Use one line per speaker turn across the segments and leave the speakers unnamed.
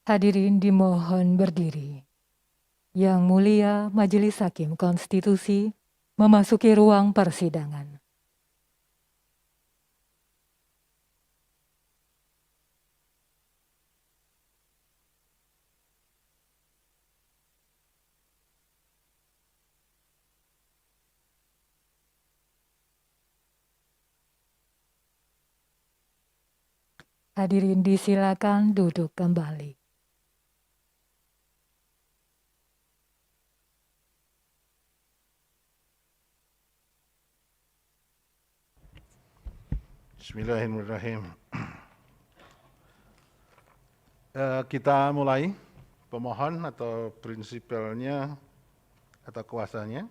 Hadirin dimohon berdiri. Yang Mulia Majelis Hakim Konstitusi memasuki ruang persidangan. Hadirin disilakan duduk kembali.
Bismillahirrahmanirrahim. Kita mulai. Pemohon atau prinsipalnya atau kuasanya.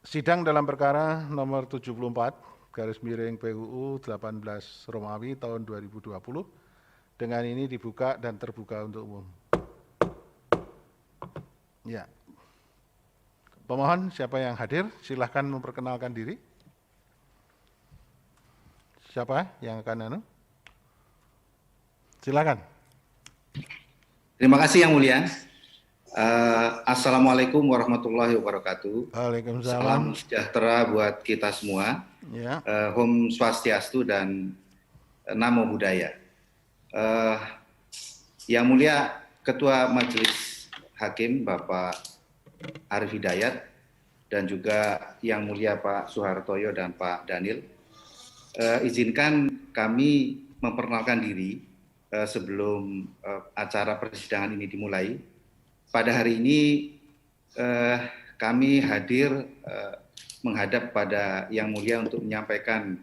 Sidang dalam perkara nomor 74 garis miring PUU 18 Romawi tahun 2020 dengan ini dibuka dan terbuka untuk umum. Ya. Pemohon siapa yang hadir? Silahkan memperkenalkan diri. Siapa yang akan Silakan.
Terima kasih Yang Mulia. Assalamualaikum warahmatullahi wabarakatuh.
Waalaikumsalam.
Salam sejahtera buat kita semua.
Ya.
Om Swastiastu dan Namo Buddhaya. Yang Mulia Ketua Majelis Hakim Bapak Arif Hidayat dan juga Yang Mulia Pak Suhartoyo dan Pak Daniel. Izinkan kami memperkenalkan diri sebelum acara persidangan ini dimulai. Pada hari ini kami hadir menghadap pada Yang Mulia untuk menyampaikan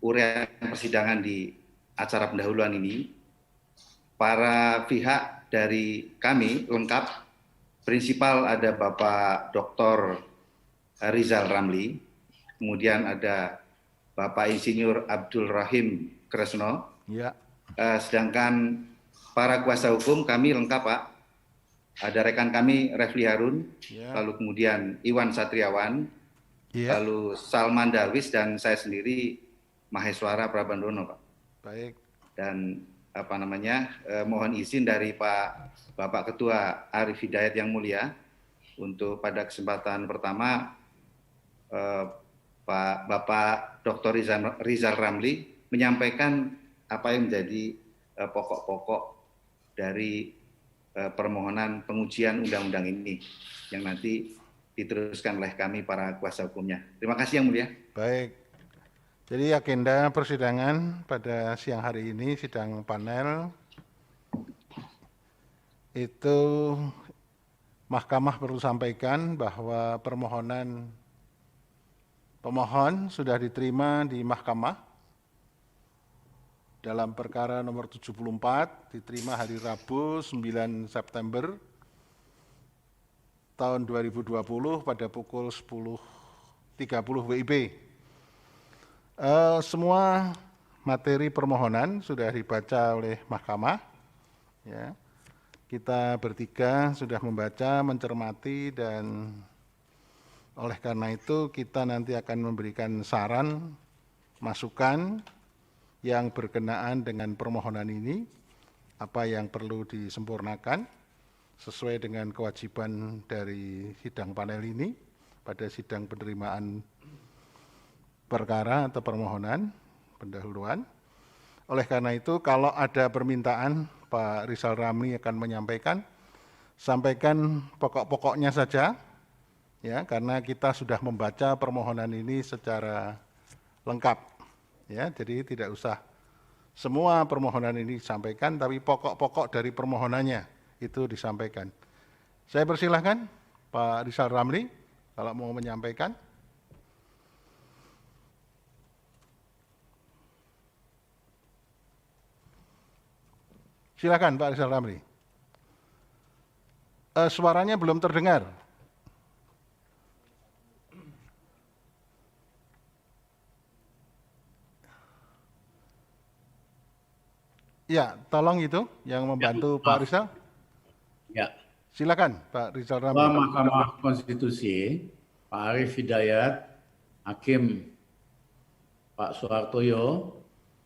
uraian persidangan di acara pendahuluan ini. Para pihak dari kami lengkap. Prinsipal ada Bapak Dr. Rizal Ramli, kemudian ada Bapak Insinyur Abdul Rahim Kresno.
Ya.
Sedangkan para kuasa hukum kami lengkap, Pak. Ada rekan kami Refli Harun, ya. Lalu kemudian Iwan Satriawan, ya. Lalu Salman Darwis dan saya sendiri Maheswara Prabandono, Pak.
Baik.
Dan mohon izin dari Bapak Ketua Arif Hidayat yang mulia untuk pada kesempatan pertama Bapak Dr. Rizal Ramli menyampaikan apa yang menjadi pokok-pokok dari permohonan pengujian undang-undang ini yang nanti diteruskan oleh kami para kuasa hukumnya. Terima kasih Yang Mulia.
Baik. Jadi agenda persidangan pada siang hari ini sidang panel itu Mahkamah perlu sampaikan bahwa pemohon sudah diterima di Mahkamah dalam perkara nomor 74 diterima hari Rabu 9 September tahun 2020 pada pukul 10.30 WIB. Semua materi permohonan sudah dibaca oleh Mahkamah. Ya. Kita bertiga sudah membaca, mencermati, dan oleh karena itu kita nanti akan memberikan saran, masukan yang berkenaan dengan permohonan ini, apa yang perlu disempurnakan sesuai dengan kewajiban dari sidang panel ini pada sidang penerimaan perkara atau permohonan pendahuluan. Oleh karena itu kalau ada permintaan Pak Rizal Ramli akan menyampaikan, sampaikan pokok-pokoknya saja ya, karena kita sudah membaca permohonan ini secara lengkap ya, jadi tidak usah semua permohonan ini disampaikan, tapi pokok-pokok dari permohonannya itu disampaikan. Saya persilahkan Pak Rizal Ramli kalau mau menyampaikan. Silakan Pak Rizal Ramli. Suaranya belum terdengar. Ya, tolong itu yang membantu ya, Pak Rizal.
Ya.
Silakan Pak Rizal Ramli.
Ketua Mahkamah Konstitusi, Pak Arif Hidayat, Hakim Pak Suhartoyo,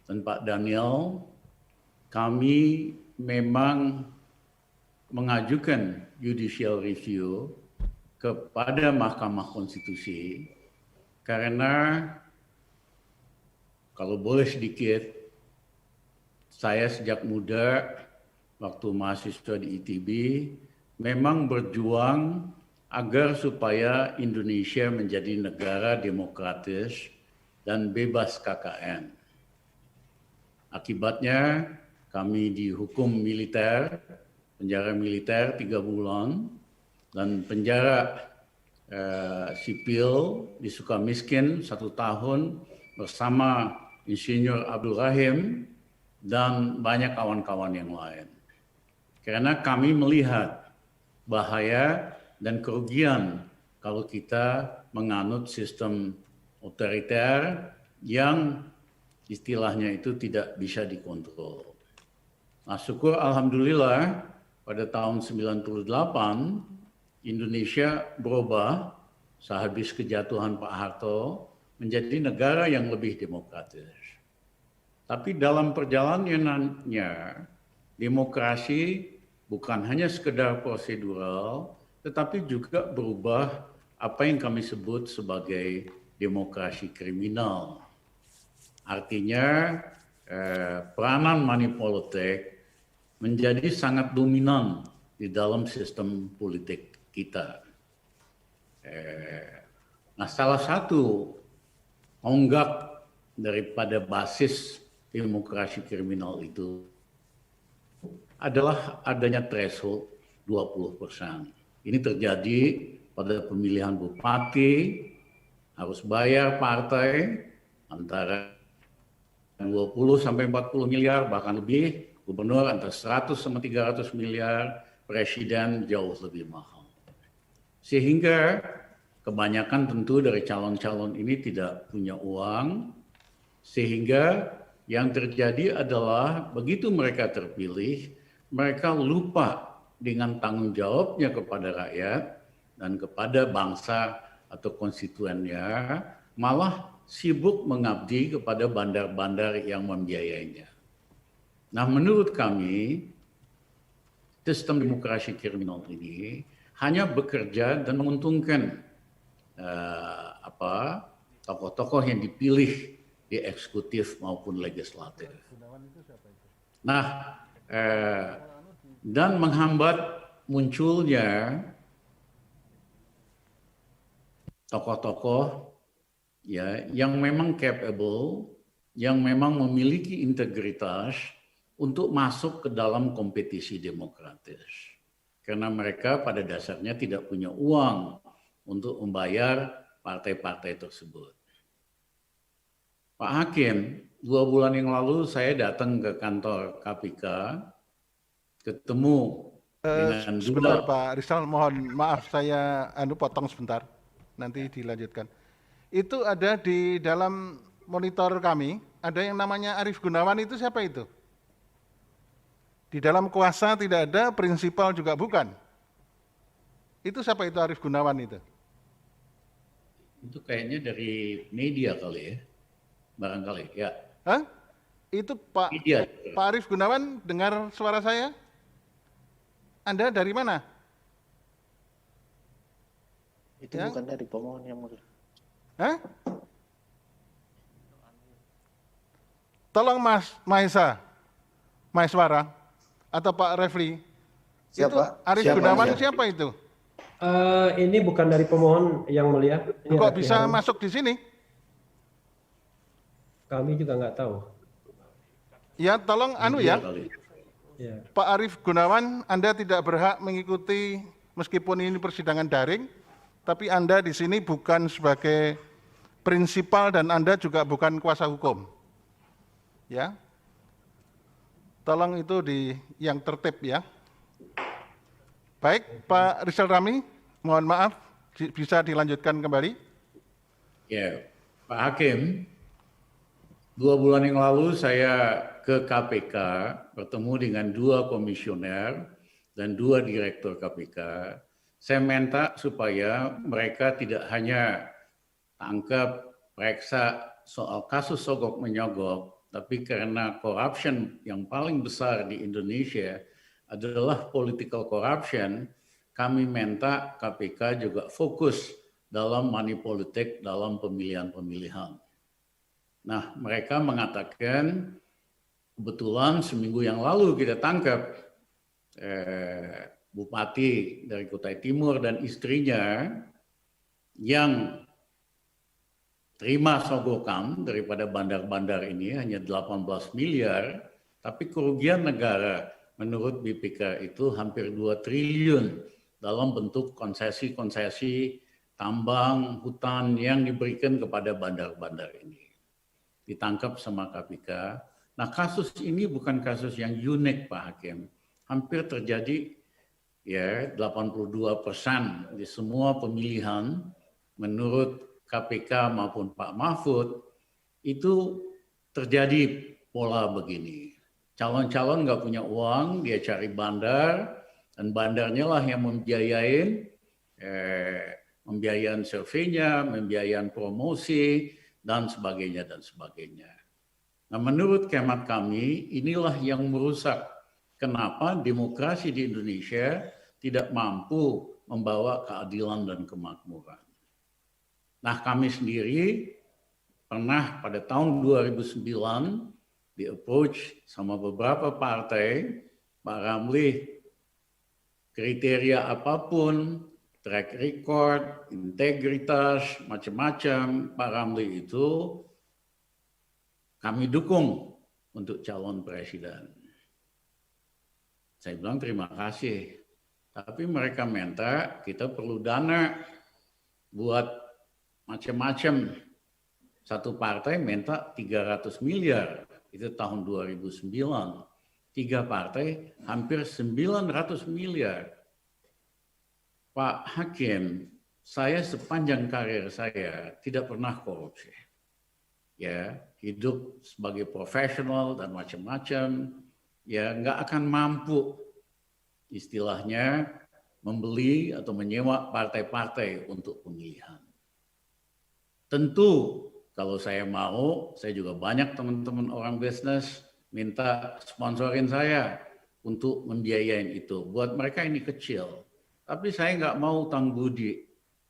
dan Pak Daniel, kami memang mengajukan judicial review kepada Mahkamah Konstitusi karena kalau boleh sedikit, saya sejak muda waktu mahasiswa di ITB memang berjuang agar supaya Indonesia menjadi negara demokratis dan bebas KKN. Akibatnya kami dihukum militer, penjara militer 3 bulan, dan penjara sipil di Sukamiskin 1 tahun bersama Insinyur Abdul Rahim dan banyak kawan-kawan yang lain. Karena kami melihat bahaya dan kerugian kalau kita menganut sistem otoriter yang istilahnya itu tidak bisa dikontrol. Nah, syukur alhamdulillah pada tahun 98 Indonesia berubah sehabis kejatuhan Pak Harto menjadi negara yang lebih demokratis. Tapi dalam perjalanannya demokrasi bukan hanya sekedar prosedural, tetapi juga berubah apa yang kami sebut sebagai demokrasi kriminal. Artinya peranan money politik menjadi sangat dominan di dalam sistem politik kita. Nah, salah satu tonggak daripada basis demokrasi kriminal itu adalah adanya threshold 20%. Ini terjadi pada pemilihan bupati, harus bayar partai antara 20 sampai 40 miliar, bahkan lebih, gubernur antara 100 sama 300 miliar, presiden jauh lebih mahal. Sehingga kebanyakan tentu dari calon-calon ini tidak punya uang, sehingga yang terjadi adalah begitu mereka terpilih, mereka lupa dengan tanggung jawabnya kepada rakyat dan kepada bangsa atau konstituennya, malah sibuk mengabdi kepada bandar-bandar yang membiayainya. Nah, menurut kami, sistem demokrasi kriminal ini hanya bekerja dan menguntungkan tokoh-tokoh yang dipilih di eksekutif maupun legislatif. Nah, dan menghambat munculnya tokoh-tokoh ya yang memang capable, yang memang memiliki integritas untuk masuk ke dalam kompetisi demokratis. Karena mereka pada dasarnya tidak punya uang untuk membayar partai-partai tersebut. Pak Hakim, 2 bulan yang lalu saya datang ke kantor KPK, ketemu dengan
sebentar Pak Rizal, mohon maaf saya potong sebentar, nanti dilanjutkan. Itu ada di dalam monitor kami, ada yang namanya Arief Gunawan, itu siapa itu? Di dalam kuasa tidak ada, prinsipal juga bukan. Itu siapa itu Arief Gunawan itu?
Itu kayaknya dari media kali ya, barangkali ya.
Hah? Itu Pak
Media.
Pak Arief Gunawan, dengar suara saya? Anda dari mana?
Itu
Ya?
bukan dari pemohon yang mulia.
Hah? Tolong Mas Mahesa, Maheswara, atau Pak Refli.
Siapa?
Itu Arief
Siapa?
Gunawan
Siapa?
siapa itu?
Ini bukan dari pemohon yang mulia. Ini
Kok
Refli
bisa
Harun.
masuk di sini?
Kami juga nggak tahu.
Ya, tolong ya.
Kali.
Ya.
Pak Arief Gunawan, Anda tidak berhak mengikuti meskipun ini persidangan daring, tapi Anda di sini bukan sebagai prinsipal dan Anda juga bukan kuasa hukum. Ya. Tolong itu yang tertib ya. Baik, Pak Rizal Ramli, mohon maaf bisa dilanjutkan kembali.
Ya, Pak Hakim, 2 bulan yang lalu saya ke KPK bertemu dengan 2 komisioner dan 2 direktur KPK. Saya minta supaya mereka tidak hanya tangkap, periksa soal kasus sogok menyogok tapi karena corruption yang paling besar di Indonesia adalah political corruption, kami minta KPK juga fokus dalam money politik dalam pemilihan-pemilihan. Nah, mereka mengatakan kebetulan seminggu yang lalu kita tangkap bupati dari Kutai Timur dan istrinya yang terima sogokan daripada bandar-bandar ini hanya 18 miliar, tapi kerugian negara menurut BPK itu hampir 2 triliun dalam bentuk konsesi-konsesi tambang, hutan yang diberikan kepada bandar-bandar ini. Ditangkap sama KPK. Nah, kasus ini bukan kasus yang unik, Pak Hakim. Hampir terjadi ya 82% di semua pemilihan menurut KPK maupun Pak Mahfud itu terjadi pola begini. Calon-calon nggak punya uang, dia cari bandar, dan bandarnya lah yang membiayain surveinya, membiayain promosi, dan sebagainya, dan sebagainya. Nah, menurut khidmat kami, inilah yang merusak kenapa demokrasi di Indonesia tidak mampu membawa keadilan dan kemakmuran. Nah, kami sendiri pernah pada tahun 2009 di-approach sama beberapa partai, Pak Ramli, kriteria apapun, track record, integritas, macam-macam, Pak Ramli itu kami dukung untuk calon presiden. Saya bilang terima kasih, tapi mereka minta kita perlu dana buat macam-macam. Satu partai minta 300 miliar, itu tahun 2009. 3 partai hampir 900 miliar. Pak Hakim, saya sepanjang karir saya tidak pernah korupsi. Ya, hidup sebagai profesional dan macam-macam, ya nggak akan mampu istilahnya membeli atau menyewa partai-partai untuk pemilihan. Tentu kalau saya mau, saya juga banyak teman-teman orang bisnis minta sponsorin saya untuk membiayain itu. Buat mereka ini kecil, tapi saya nggak mau utang budi.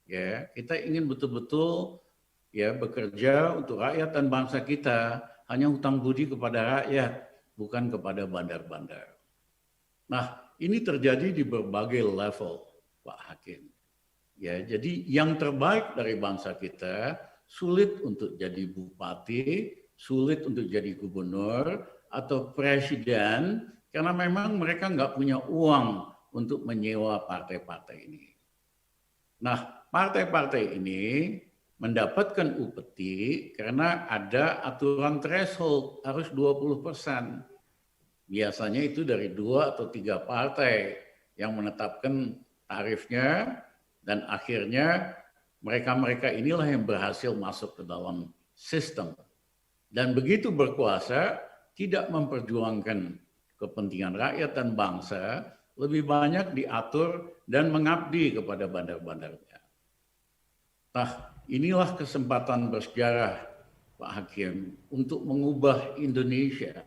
Ya, kita ingin betul-betul ya bekerja untuk rakyat dan bangsa kita, hanya utang budi kepada rakyat, bukan kepada bandar-bandar. Nah, ini terjadi di berbagai level, Pak Hakim. Ya, jadi yang terbaik dari bangsa kita sulit untuk jadi bupati, sulit untuk jadi gubernur atau presiden karena memang mereka nggak punya uang untuk menyewa partai-partai ini. Nah, partai-partai ini mendapatkan upeti karena ada aturan threshold harus 20%. Biasanya itu dari 2 atau 3 partai yang menetapkan tarifnya dan akhirnya mereka-mereka inilah yang berhasil masuk ke dalam sistem. Dan begitu berkuasa, tidak memperjuangkan kepentingan rakyat dan bangsa, lebih banyak diatur dan mengabdi kepada bandar-bandarnya. Nah, inilah kesempatan bersejarah, Pak Hakim, untuk mengubah Indonesia.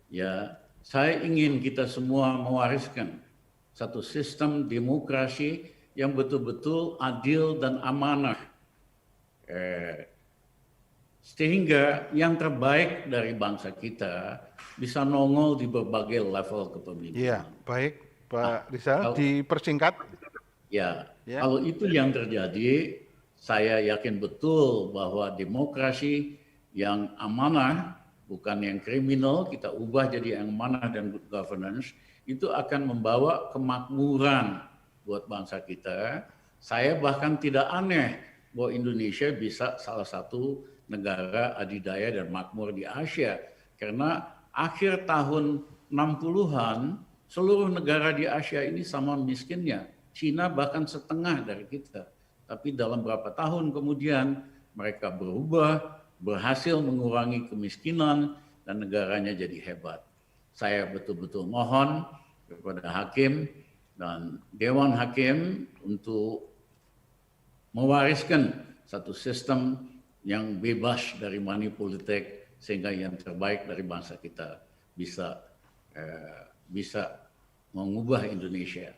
Ya, saya ingin kita semua mewariskan satu sistem demokrasi yang betul-betul adil dan amanah. Sehingga yang terbaik dari bangsa kita bisa nongol di berbagai level kepemimpinan.
Iya, baik Pak Rizal, dipersingkat.
Ya, kalau itu yang terjadi, saya yakin betul bahwa demokrasi yang amanah, bukan yang kriminal, kita ubah jadi yang amanah dan good governance, itu akan membawa kemakmuran buat bangsa kita. Saya bahkan tidak aneh bahwa Indonesia bisa salah satu negara adidaya dan makmur di Asia. Karena akhir tahun 60-an, seluruh negara di Asia ini sama miskinnya. Cina bahkan setengah dari kita. Tapi dalam beberapa tahun kemudian mereka berubah, berhasil mengurangi kemiskinan, dan negaranya jadi hebat. Saya betul-betul mohon kepada Hakim dan Dewan Hakim untuk mewariskan satu sistem yang bebas dari money politik, sehingga yang terbaik dari bangsa kita bisa mengubah Indonesia.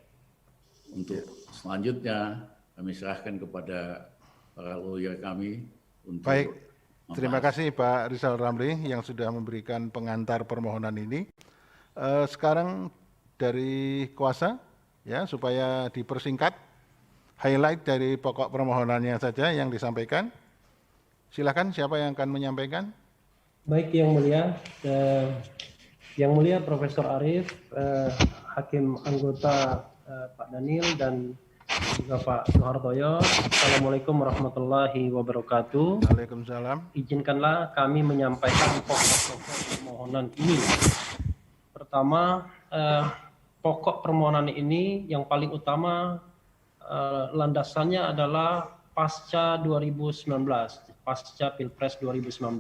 Untuk selanjutnya kami serahkan kepada para lawyer kami untuk
Baik, terima
membahas.
kasih Pak Rizal Ramli yang sudah memberikan pengantar permohonan ini. Sekarang dari kuasa, ya, supaya dipersingkat, highlight dari pokok permohonannya saja yang disampaikan. Silakan, siapa yang akan menyampaikan?
Baik, Yang Mulia Profesor Arief, Hakim Anggota Pak Daniel dan juga Pak Suhartoyo. Assalamualaikum warahmatullahi wabarakatuh.
Waalaikumsalam.
Izinkanlah kami menyampaikan pokok-pokok permohonan ini. Pertama, pokok permohonan ini yang paling utama landasannya adalah pasca 2019, pasca Pilpres 2019.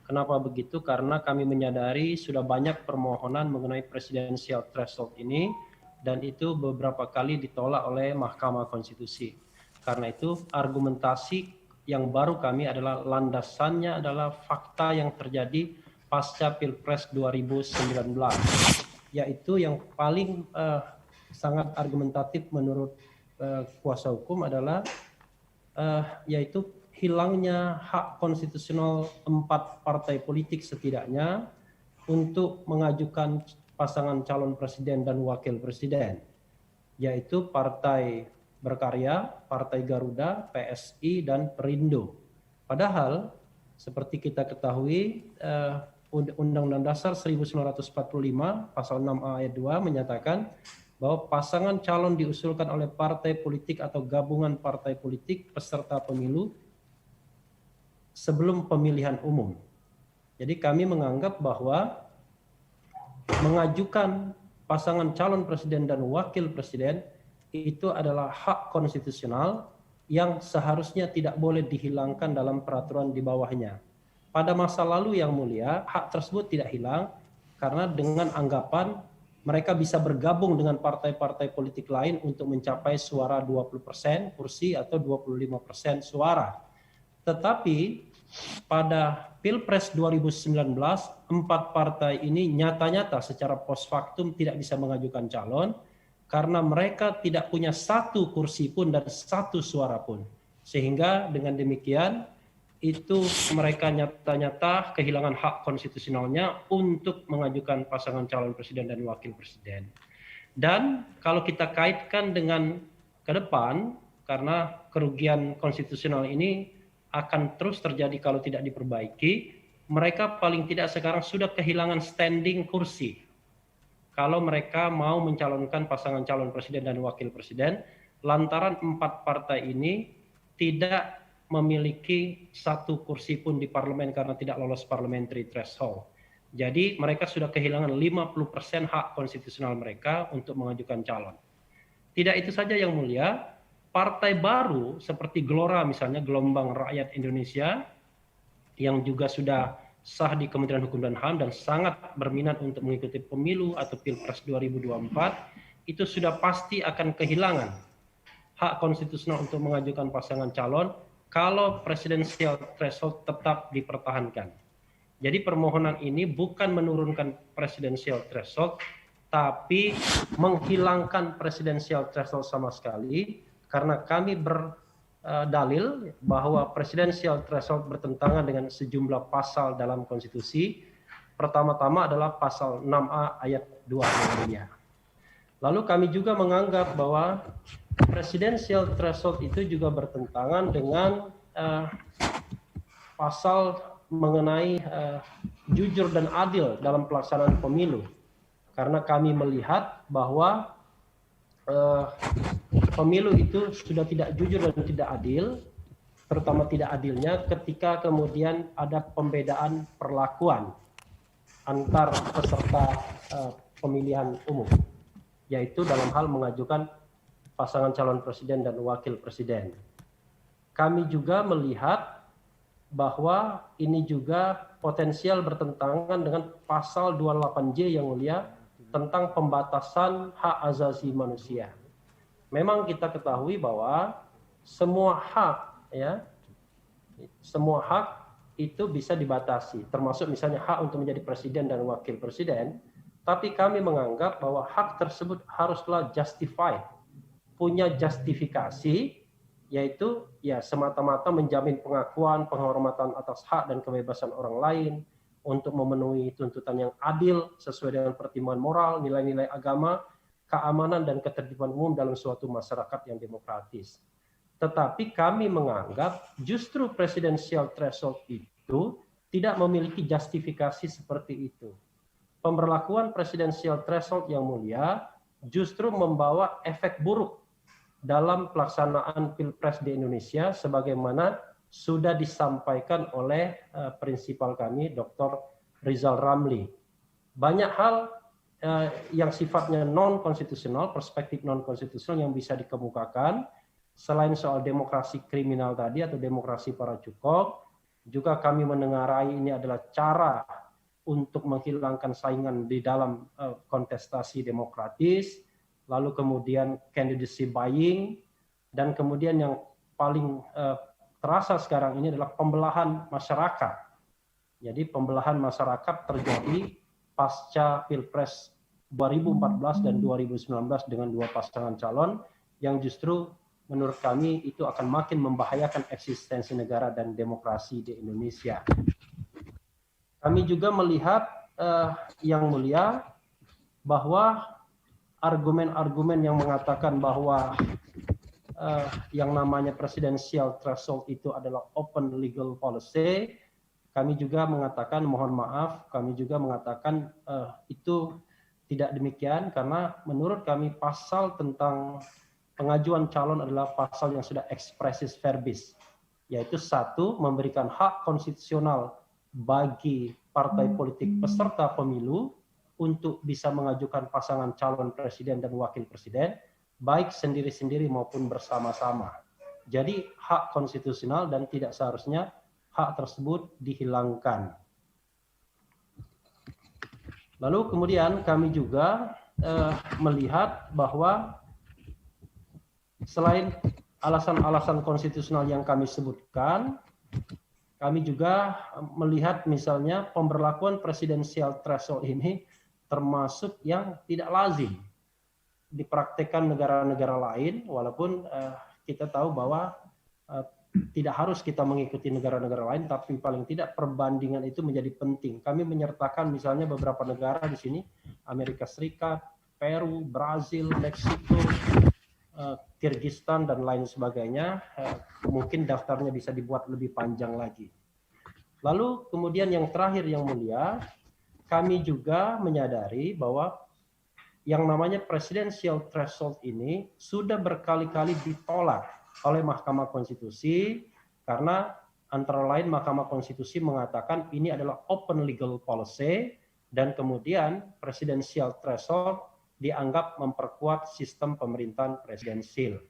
Kenapa begitu? Karena kami menyadari sudah banyak permohonan mengenai presidensial threshold ini dan itu beberapa kali ditolak oleh Mahkamah Konstitusi. Karena itu argumentasi yang baru kami adalah landasannya adalah fakta yang terjadi pasca Pilpres 2019, yaitu yang paling sangat argumentatif menurut kuasa hukum adalah yaitu hilangnya hak konstitusional 4 partai politik setidaknya untuk mengajukan pasangan calon presiden dan wakil presiden, yaitu Partai Berkarya, Partai Garuda, PSI, dan Perindo. Padahal seperti kita ketahui, Undang-Undang Dasar 1945 pasal 6A ayat 2 menyatakan bahwa pasangan calon diusulkan oleh partai politik atau gabungan partai politik peserta pemilu sebelum pemilihan umum. Jadi kami menganggap bahwa mengajukan pasangan calon presiden dan wakil presiden itu adalah hak konstitusional yang seharusnya tidak boleh dihilangkan dalam peraturan di bawahnya. Pada masa lalu yang mulia, hak tersebut tidak hilang karena dengan anggapan mereka bisa bergabung dengan partai-partai politik lain untuk mencapai suara 20% kursi atau 25% suara. Tetapi pada Pilpres 2019, 4 partai ini nyata-nyata secara post factum tidak bisa mengajukan calon karena mereka tidak punya 1 kursi pun dan 1 suara pun. Sehingga dengan demikian itu mereka nyata-nyata kehilangan hak konstitusionalnya untuk mengajukan pasangan calon presiden dan wakil presiden. Dan kalau kita kaitkan dengan ke depan, karena kerugian konstitusional ini akan terus terjadi kalau tidak diperbaiki, mereka paling tidak sekarang sudah kehilangan standing kursi. Kalau mereka mau mencalonkan pasangan calon presiden dan wakil presiden, lantaran 4 partai ini tidak memiliki 1 kursi pun di parlemen karena tidak lolos parliamentary threshold. Jadi mereka sudah kehilangan 50% hak konstitusional mereka untuk mengajukan calon. Tidak itu saja yang mulia, partai baru seperti Gelora misalnya, Gelombang Rakyat Indonesia, yang juga sudah sah di Kementerian Hukum dan HAM dan sangat berminat untuk mengikuti pemilu atau Pilpres 2024, itu sudah pasti akan kehilangan hak konstitusional untuk mengajukan pasangan calon kalau presidensial threshold tetap dipertahankan. Jadi permohonan ini bukan menurunkan presidensial threshold, tapi menghilangkan presidensial threshold sama sekali, karena kami berdalil bahwa presidensial threshold bertentangan dengan sejumlah pasal dalam konstitusi. Pertama-tama adalah pasal 6A ayat 2 namanya. Lalu kami juga menganggap bahwa presidensial threshold itu juga bertentangan dengan pasal mengenai jujur dan adil dalam pelaksanaan pemilu. Karena kami melihat bahwa pemilu itu sudah tidak jujur dan tidak adil, terutama tidak adilnya ketika kemudian ada pembedaan perlakuan antar peserta pemilihan umum, yaitu dalam hal mengajukan pasangan calon presiden dan wakil presiden. Kami juga melihat bahwa ini juga potensial bertentangan dengan pasal 28J yang mulia tentang pembatasan hak asasi manusia. Memang kita ketahui bahwa semua hak itu bisa dibatasi, termasuk misalnya hak untuk menjadi presiden dan wakil presiden, tapi kami menganggap bahwa hak tersebut haruslah justified, punya justifikasi, yaitu ya semata-mata menjamin pengakuan, penghormatan atas hak dan kebebasan orang lain, untuk memenuhi tuntutan yang adil sesuai dengan pertimbangan moral, nilai-nilai agama, keamanan dan ketertiban umum dalam suatu masyarakat yang demokratis. Tetapi kami menganggap justru presidensial threshold itu tidak memiliki justifikasi seperti itu. Pemberlakuan presidensial threshold yang mulia justru membawa efek buruk dalam pelaksanaan Pilpres di Indonesia sebagaimana sudah disampaikan oleh prinsipal kami, Dr. Rizal Ramli. Banyak hal yang sifatnya non-konstitusional, perspektif non-konstitusional yang bisa dikemukakan, selain soal demokrasi kriminal tadi atau demokrasi para cukong, juga kami menengarai ini adalah cara untuk menghilangkan saingan di dalam kontestasi demokratis, lalu kemudian candidacy buying, dan kemudian yang paling terasa sekarang ini adalah pembelahan masyarakat. Jadi pembelahan masyarakat terjadi pasca Pilpres 2014 dan 2019 dengan dua pasangan calon yang justru menurut kami itu akan makin membahayakan eksistensi negara dan demokrasi di Indonesia. Kami juga melihat yang mulia bahwa argumen-argumen yang mengatakan bahwa yang namanya presidensial threshold itu adalah open legal policy, kami juga mengatakan mohon maaf, kami juga mengatakan itu tidak demikian karena menurut kami pasal tentang pengajuan calon adalah pasal yang sudah expressis verbis, yaitu satu, memberikan hak konstitusional bagi partai politik peserta pemilu untuk bisa mengajukan pasangan calon presiden dan wakil presiden, baik sendiri-sendiri maupun bersama-sama. Jadi hak konstitusional dan tidak seharusnya hak tersebut dihilangkan. Lalu kemudian kami juga melihat bahwa selain alasan-alasan konstitusional yang kami sebutkan, kami juga melihat misalnya pemberlakuan presidensial threshold ini termasuk yang tidak lazim dipraktekkan negara-negara lain, walaupun kita tahu bahwa tidak harus kita mengikuti negara-negara lain, tapi paling tidak perbandingan itu menjadi penting. Kami menyertakan misalnya beberapa negara di sini, Amerika Serikat, Peru, Brazil, Meksiko, Kirgistan, dan lain sebagainya. Mungkin daftarnya bisa dibuat lebih panjang lagi. Lalu kemudian yang terakhir yang mulia, kami juga menyadari bahwa yang namanya presidensial threshold ini sudah berkali-kali ditolak oleh Mahkamah Konstitusi karena antara lain Mahkamah Konstitusi mengatakan ini adalah open legal policy dan kemudian presidensial threshold dianggap memperkuat sistem pemerintahan presidensil.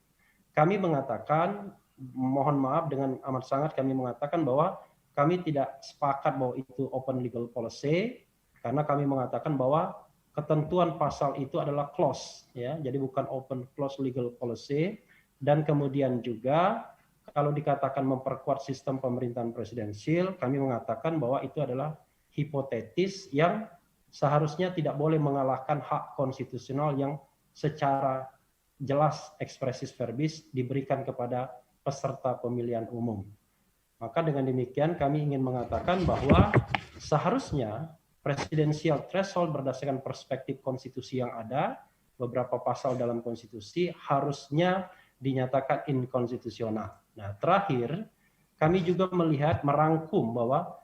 Kami mengatakan, mohon maaf dengan amat sangat kami mengatakan bahwa kami tidak sepakat bahwa itu open legal policy karena kami mengatakan bahwa ketentuan pasal itu adalah clause, ya, jadi bukan open clause legal policy. Dan kemudian juga kalau dikatakan memperkuat sistem pemerintahan presidensil, kami mengatakan bahwa itu adalah hipotetis yang seharusnya tidak boleh mengalahkan hak konstitusional yang secara jelas expressis verbis diberikan kepada peserta pemilihan umum. Maka dengan demikian kami ingin mengatakan bahwa seharusnya presidensial threshold berdasarkan perspektif konstitusi yang ada, beberapa pasal dalam konstitusi harusnya dinyatakan inkonstitusional. Nah, terakhir, kami juga melihat merangkum bahwa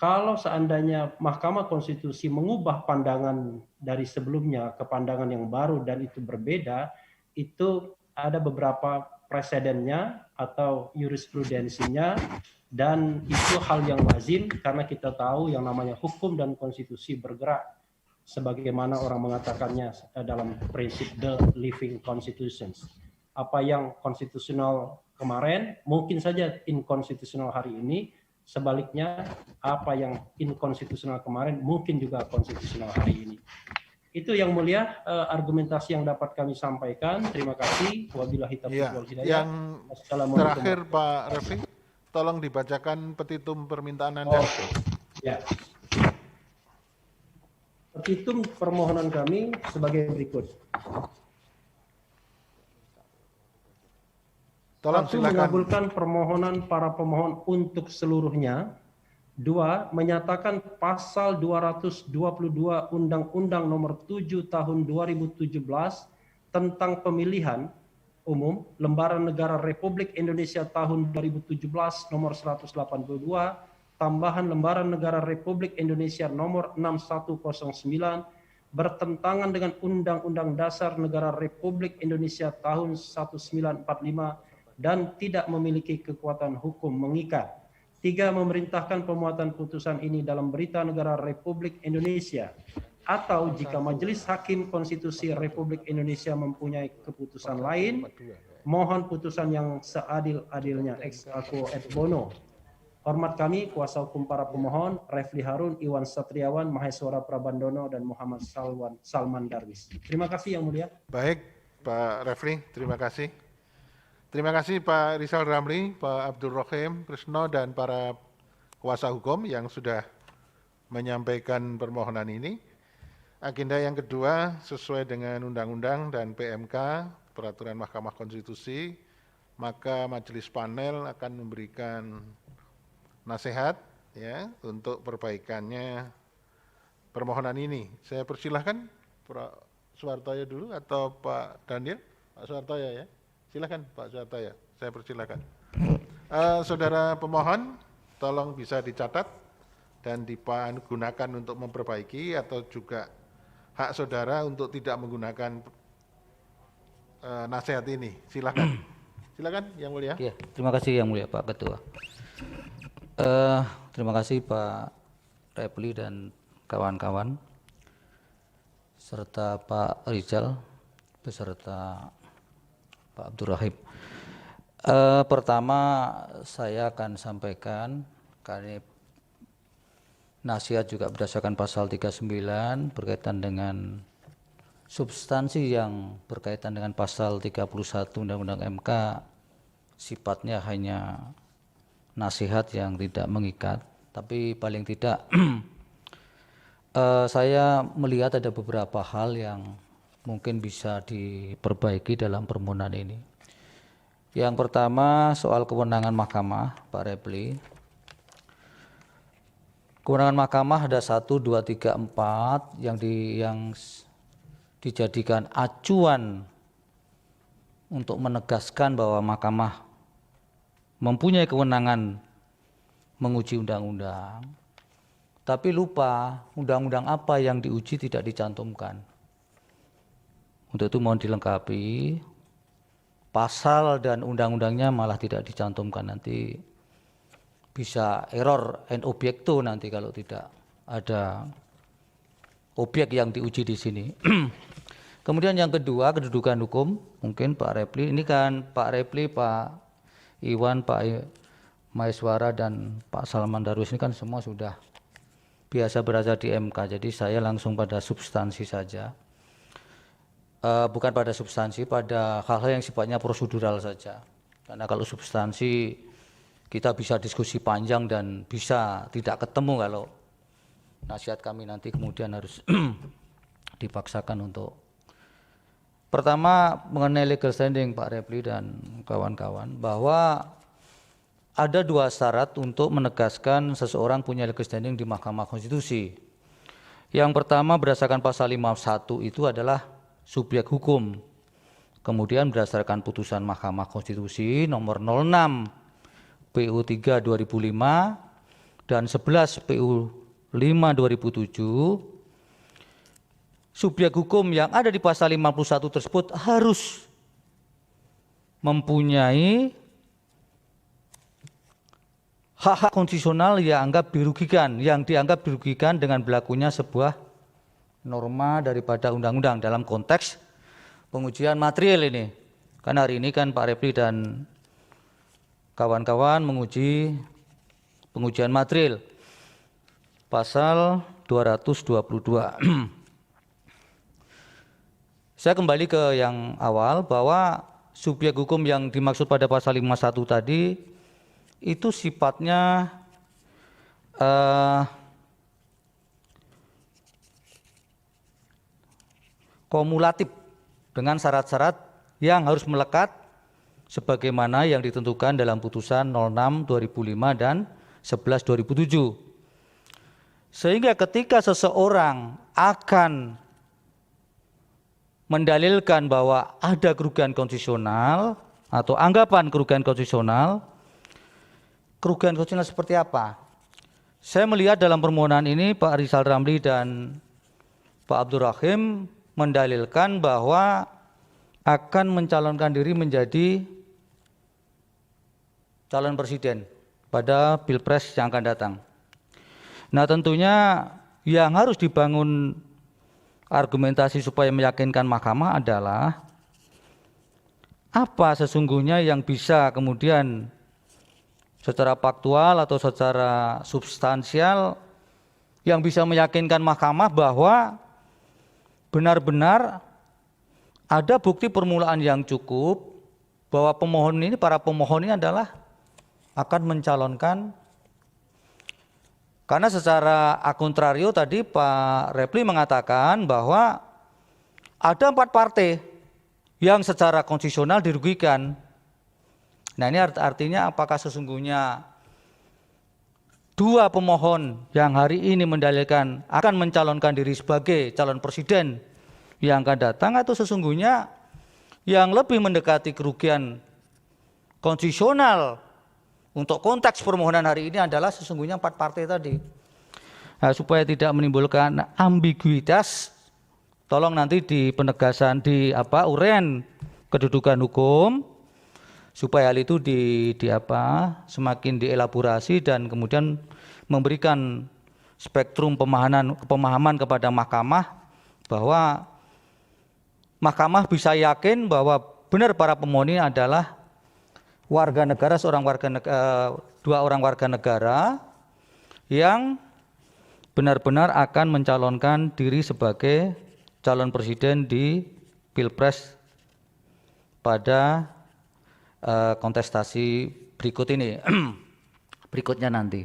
kalau seandainya Mahkamah Konstitusi mengubah pandangan dari sebelumnya ke pandangan yang baru dan itu berbeda, itu ada beberapa presidennya atau jurisprudensinya, dan itu hal yang lazim karena kita tahu yang namanya hukum dan konstitusi bergerak sebagaimana orang mengatakannya dalam prinsip the living constitutions. Apa yang konstitusional kemarin mungkin saja inkonstitusional hari ini, sebaliknya apa yang inkonstitusional kemarin mungkin juga konstitusional hari ini. Itu yang mulia argumentasi yang dapat kami sampaikan. Terima kasih. Wabillahi taufiq wal hidayah.
Yang terakhir Pak Refli, tolong dibacakan petitum permintaan Anda.
Ya. Petitum permohonan kami sebagai berikut.
Tolong
Satu,
silakan.
mengabulkan permohonan para pemohon untuk seluruhnya. Dua, menyatakan pasal 222 Undang-Undang Nomor 7 Tahun 2017 tentang pemilihan umum Lembaran Negara Republik Indonesia tahun 2017 nomor 182, tambahan Lembaran Negara Republik Indonesia nomor 6109 bertentangan dengan Undang-Undang Dasar Negara Republik Indonesia tahun 1945 dan tidak memiliki kekuatan hukum mengikat. Tiga, memerintahkan pemuatan putusan ini dalam Berita Negara Republik Indonesia, atau jika Majelis Hakim Konstitusi Republik Indonesia mempunyai keputusan lain, mohon putusan yang seadil-adilnya ex aequo et bono. Hormat kami, kuasa hukum para pemohon, Refli Harun, Iwan Satriawan, Maheswara Prabandono, dan Muhammad Salman Darwis. Terima kasih Yang Mulia.
Baik, Pak Refli, terima kasih. Terima kasih Pak Rizal Ramli, Pak Abdul Rohim Krisno, dan para kuasa hukum yang sudah menyampaikan permohonan ini. Agenda yang kedua, sesuai dengan Undang-Undang dan PMK, Peraturan Mahkamah Konstitusi, maka majelis panel akan memberikan nasihat ya untuk perbaikannya permohonan ini. Saya persilahkan Pak Suhartoyo dulu atau Pak Daniel? Pak Suhartoyo ya. Silakan Pak Suhartoyo, saya persilakan. Saudara pemohon, tolong bisa dicatat dan digunakan untuk memperbaiki atau juga hak saudara untuk tidak menggunakan nasihat ini. Silakan. Silakan Yang Mulia.
Ya, terima kasih Yang Mulia Pak Ketua. Terima kasih Pak Refli dan kawan-kawan serta Pak Rizal beserta Pak Abdul Rahim. Pertama saya akan sampaikan karena nasihat juga berdasarkan pasal 39 berkaitan dengan substansi yang berkaitan dengan pasal 31 Undang-Undang MK sifatnya hanya nasihat yang tidak mengikat, tapi paling tidak saya melihat ada beberapa hal yang mungkin bisa diperbaiki dalam permohonan ini. Yang pertama soal kewenangan mahkamah, Pak Refli. Kewenangan mahkamah ada 1, 2, 3, 4 yang dijadikan acuan untuk menegaskan bahwa mahkamah mempunyai kewenangan menguji undang-undang. Tapi lupa undang-undang apa yang diuji tidak dicantumkan. Untuk itu mohon dilengkapi, pasal dan undang-undangnya malah tidak dicantumkan, nanti bisa error en objekto nanti kalau tidak ada objek yang diuji di sini. Kemudian yang kedua, kedudukan hukum, mungkin Pak Refli, ini kan Pak Refli, Pak Iwan, Pak Maheswara dan Pak Salman Darwis ini kan semua sudah biasa berada di MK, jadi saya langsung pada substansi saja. Bukan pada substansi, pada hal-hal yang sifatnya prosedural saja. Karena kalau substansi kita bisa diskusi panjang dan bisa tidak ketemu kalau nasihat kami nanti kemudian harus dipaksakan untuk. Pertama mengenai legal standing Pak Refli dan kawan-kawan, bahwa ada 2 syarat untuk menegaskan seseorang punya legal standing di Mahkamah Konstitusi. Yang pertama berdasarkan pasal 51 itu adalah subjek hukum. Kemudian berdasarkan putusan Mahkamah Konstitusi nomor 06 PU 3 2005 dan 11 PU 5 2007, subjek hukum yang ada di pasal 51 tersebut harus mempunyai hak-hak konstitusional yang dianggap dirugikan dengan berlakunya sebuah norma daripada undang-undang dalam konteks pengujian material ini. Karena hari ini kan Pak Refli dan kawan-kawan menguji pengujian material pasal 222. Saya kembali ke yang awal bahwa subjek hukum yang dimaksud pada pasal 51 tadi itu sifatnya kumulatif dengan syarat-syarat yang harus melekat sebagaimana yang ditentukan dalam putusan 06 2005 dan 11 2007. Sehingga ketika seseorang akan mendalilkan bahwa ada kerugian konstitusional atau anggapan kerugian konstitusional seperti apa? Saya melihat dalam permohonan ini Pak Rizal Ramli dan Pak Abdul Rahim mendalilkan bahwa akan mencalonkan diri menjadi calon presiden pada Pilpres yang akan datang. Nah, tentunya yang harus dibangun argumentasi supaya meyakinkan mahkamah adalah apa sesungguhnya yang bisa kemudian secara faktual atau secara substansial yang bisa meyakinkan mahkamah bahwa benar-benar ada bukti permulaan yang cukup bahwa para pemohon ini adalah akan mencalonkan, karena secara akontrario tadi Pak Repli mengatakan bahwa ada 4 partai yang secara konstitusional dirugikan. Nah, ini artinya apakah sesungguhnya 2 pemohon yang hari ini mendalilkan akan mencalonkan diri sebagai calon presiden yang akan datang, atau sesungguhnya yang lebih mendekati kerugian konstitusional untuk konteks permohonan hari ini adalah sesungguhnya 4 partai tadi. Nah, supaya tidak menimbulkan ambiguitas, tolong nanti di penegasan uraian kedudukan hukum supaya hal itu semakin dielaborasi dan kemudian memberikan spektrum pemahaman kepada mahkamah bahwa mahkamah bisa yakin bahwa benar para pemohon ini adalah warga negara, 2 orang warga negara yang benar-benar akan mencalonkan diri sebagai calon presiden di Pilpres pada kontestasi berikut ini, berikutnya nanti.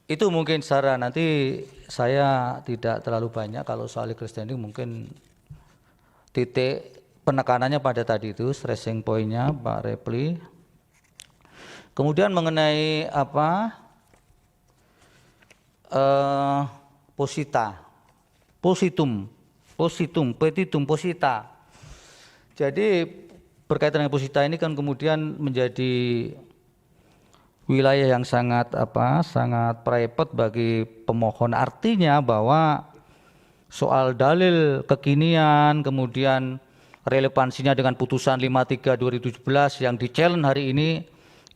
Itu mungkin secara nanti saya tidak terlalu banyak, kalau soal legal standing mungkin titik penekanannya pada tadi itu, stressing point-nya Pak Repli. Kemudian mengenai petitum posita. Jadi berkaitan dengan posita ini kan kemudian menjadi wilayah yang sangat private bagi pemohon. Artinya bahwa soal dalil kekinian, kemudian relevansinya dengan putusan 53 2017 yang di-challenge hari ini,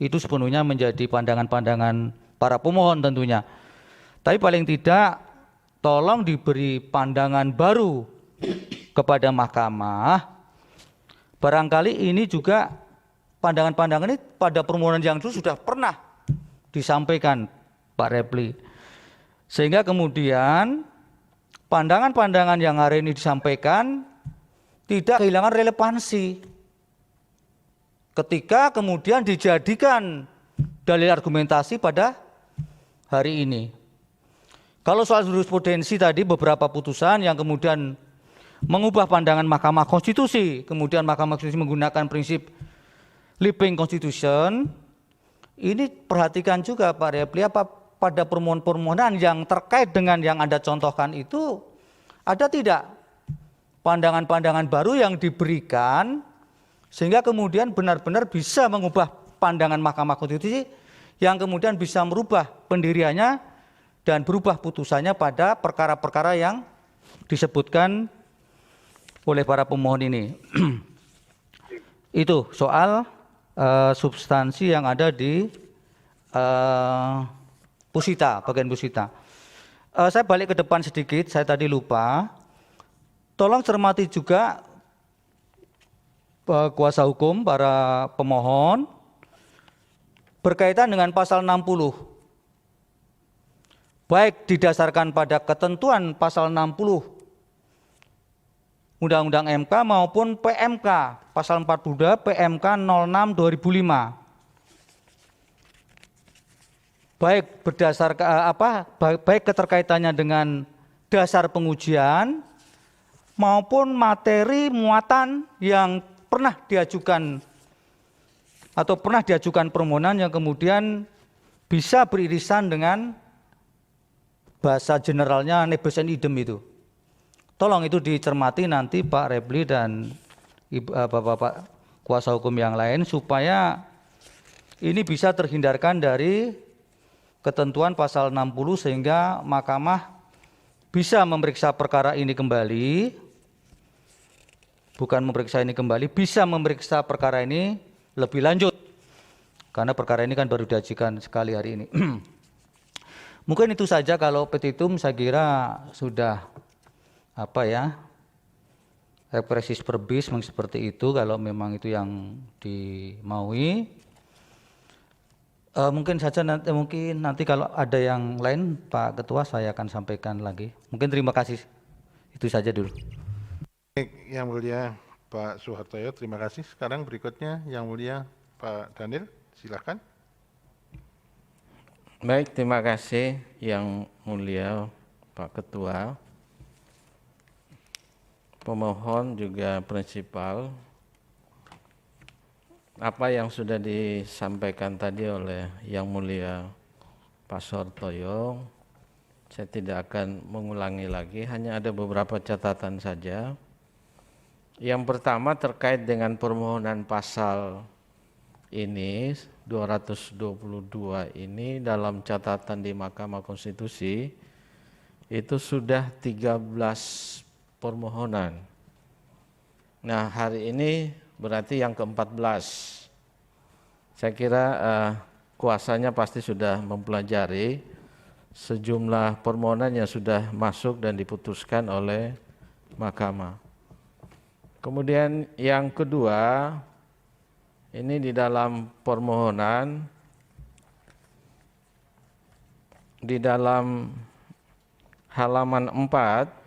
itu sepenuhnya menjadi pandangan-pandangan para pemohon tentunya. Tapi paling tidak tolong diberi pandangan baru kepada mahkamah. Barangkali ini juga pandangan-pandangan ini pada permohonan yang dulu sudah pernah disampaikan Pak Repli. Sehingga kemudian pandangan-pandangan yang hari ini disampaikan tidak kehilangan relevansi ketika kemudian dijadikan dalil argumentasi pada hari ini. Kalau soal jurisprudensi tadi beberapa putusan yang kemudian mengubah pandangan Mahkamah Konstitusi, kemudian Mahkamah Konstitusi menggunakan prinsip living constitution, ini perhatikan juga Pak Repli, apa pada permohonan yang terkait dengan yang Anda contohkan itu ada tidak pandangan-pandangan baru yang diberikan sehingga kemudian benar-benar bisa mengubah pandangan Mahkamah Konstitusi yang kemudian bisa merubah pendiriannya dan berubah putusannya pada perkara-perkara yang disebutkan oleh para pemohon ini. Itu soal substansi yang ada di Pusita, bagian Pusita. Saya balik ke depan sedikit, saya tadi lupa. Tolong cermati juga kuasa hukum, para pemohon, berkaitan dengan pasal 60. Baik didasarkan pada ketentuan pasal 60 Undang-Undang MK maupun PMK, pasal 42 PMK 06 2005. baik berdasar baik keterkaitannya dengan dasar pengujian maupun materi muatan yang pernah diajukan atau pernah diajukan permohonan yang kemudian bisa beririsan dengan bahasa generalnya nebis and idem itu. Tolong itu dicermati nanti Pak Repli dan Bapak-bapak kuasa hukum yang lain supaya ini bisa terhindarkan dari ketentuan pasal 60 sehingga mahkamah bisa memeriksa perkara ini kembali, bukan memeriksa ini kembali, bisa memeriksa perkara ini lebih lanjut. Karena perkara ini kan baru diajukan sekali hari ini. Mungkin itu saja, kalau petitum saya kira sudah represis verbis seperti itu kalau memang itu yang dimaui. Mungkin nanti kalau ada yang lain Pak Ketua saya akan sampaikan lagi. Mungkin terima kasih. Itu saja dulu.
Baik, Yang Mulia Pak Suhartoyo, terima kasih. Sekarang berikutnya Yang Mulia Pak Daniel, silakan.
Baik, terima kasih Yang Mulia Pak Ketua. Pemohon juga prinsipal, apa yang sudah disampaikan tadi oleh Yang Mulia Pak Suhartoyo, saya tidak akan mengulangi lagi, hanya ada beberapa catatan saja. Yang pertama terkait dengan permohonan pasal ini, 222 ini dalam catatan di Mahkamah Konstitusi, itu sudah 13 permohonan. Nah, hari ini berarti yang ke-14. Saya kira kuasanya pasti sudah mempelajari sejumlah permohonan yang sudah masuk dan diputuskan oleh mahkamah. Kemudian yang kedua, ini di dalam permohonan, di dalam halaman 4,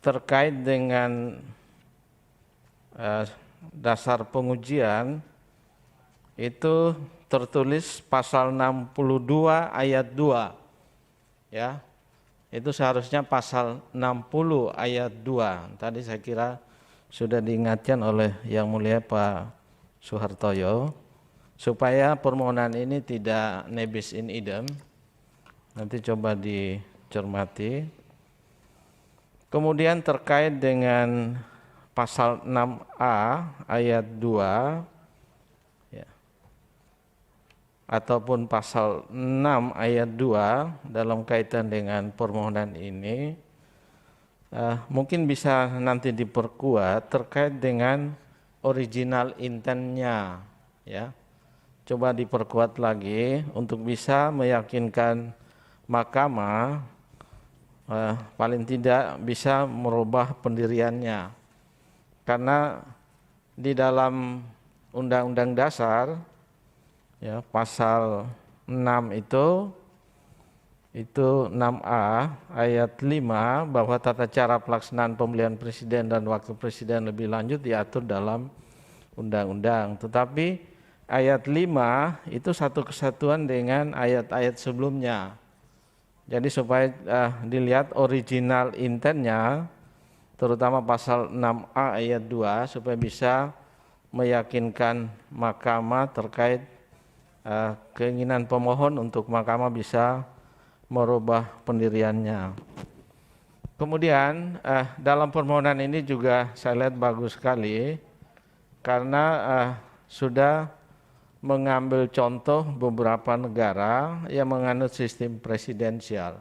terkait dengan dasar pengujian itu tertulis pasal 62 ayat 2 ya. Itu seharusnya pasal 60 ayat 2. Tadi saya kira sudah diingatkan oleh Yang Mulia Pak Suhartoyo supaya permohonan ini tidak nebis in idem. Nanti coba dicermati. Kemudian terkait dengan pasal 6A ayat 2 ya, ataupun pasal 6 ayat 2 dalam kaitan dengan permohonan ini, mungkin bisa nanti diperkuat terkait dengan original intentnya ya. Coba diperkuat lagi untuk bisa meyakinkan mahkamah paling tidak bisa merubah pendiriannya, karena di dalam Undang-Undang Dasar ya, pasal 6 itu 6A ayat 5 bahwa tata cara pelaksanaan pemilihan presiden dan wakil presiden lebih lanjut diatur dalam undang-undang. Tetapi ayat 5 itu satu kesatuan dengan ayat-ayat sebelumnya. Jadi supaya dilihat original intentnya, terutama pasal 6A ayat 2, supaya bisa meyakinkan mahkamah terkait keinginan pemohon untuk mahkamah bisa merubah pendiriannya. Kemudian dalam permohonan ini juga saya lihat bagus sekali, karena sudah mengambil contoh beberapa negara yang menganut sistem presidensial.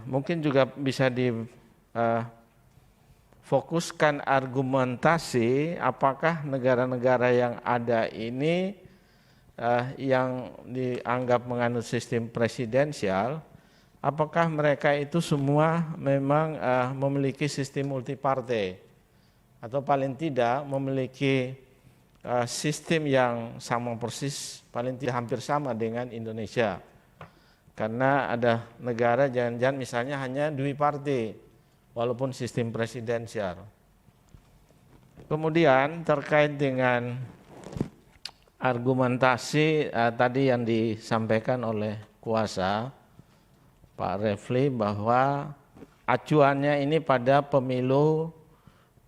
Mungkin juga bisa difokuskan argumentasi apakah negara-negara yang ada ini yang dianggap menganut sistem presidensial, apakah mereka itu semua memang memiliki sistem multipartai atau paling tidak memiliki sistem yang sama persis, paling tidak hampir sama dengan Indonesia. Karena ada negara jangan-jangan misalnya hanya duiparti, walaupun sistem presidensial. Kemudian terkait dengan argumentasi tadi yang disampaikan oleh kuasa Pak Refli bahwa acuannya ini pada pemilu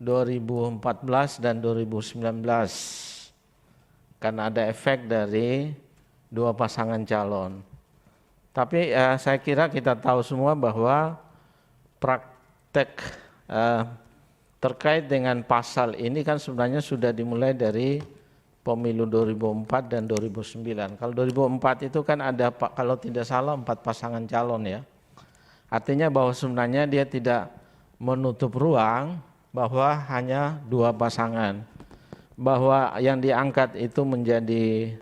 2014 dan 2019 karena ada efek dari dua pasangan calon. Tapi saya kira kita tahu semua bahwa praktek terkait dengan pasal ini kan sebenarnya sudah dimulai dari pemilu 2004 dan 2009. Kalau 2004 itu kan ada, kalau tidak salah 4 pasangan calon ya. Artinya bahwa sebenarnya dia tidak menutup ruang bahwa hanya 2 pasangan. Bahwa yang diangkat itu menjadi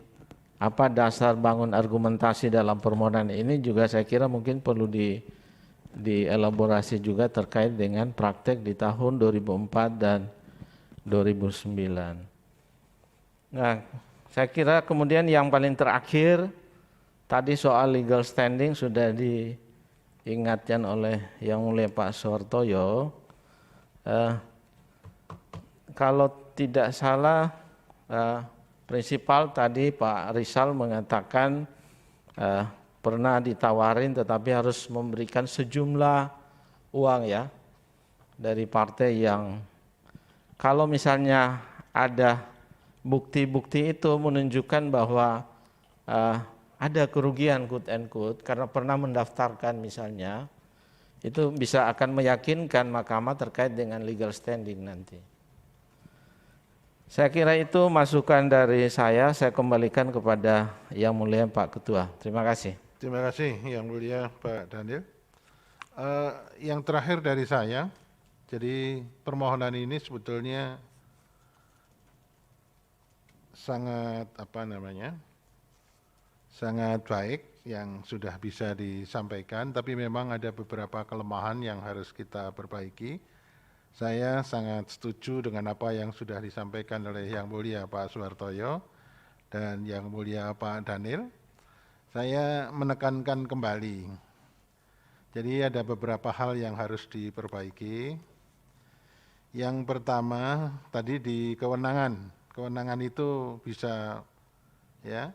dasar bangun argumentasi dalam permohonan ini juga saya kira mungkin perlu dielaborasi juga terkait dengan praktek di tahun 2004 dan 2009. Nah, saya kira kemudian yang paling terakhir tadi soal legal standing sudah diingatkan oleh Yang Mulia Pak Suhartoyo. Kalau tidak salah, prinsipal tadi Pak Rizal mengatakan pernah ditawarin tetapi harus memberikan sejumlah uang ya dari partai yang kalau misalnya ada bukti-bukti itu menunjukkan bahwa ada kerugian quote and quote karena pernah mendaftarkan misalnya, itu bisa akan meyakinkan mahkamah terkait dengan legal standing nanti. Saya kira itu masukan dari saya kembalikan kepada Yang Mulia Pak Ketua. Terima kasih.
Terima kasih Yang Mulia Pak Daniel. Yang terakhir dari saya, jadi permohonan ini sebetulnya sangat sangat baik yang sudah bisa disampaikan, tapi memang ada beberapa kelemahan yang harus kita perbaiki. Saya sangat setuju dengan apa yang sudah disampaikan oleh Yang Mulia Pak Suhartoyo dan Yang Mulia Pak Daniel. Saya menekankan kembali, jadi ada beberapa hal yang harus diperbaiki. Yang pertama tadi di kewenangan. Kewenangan itu bisa ya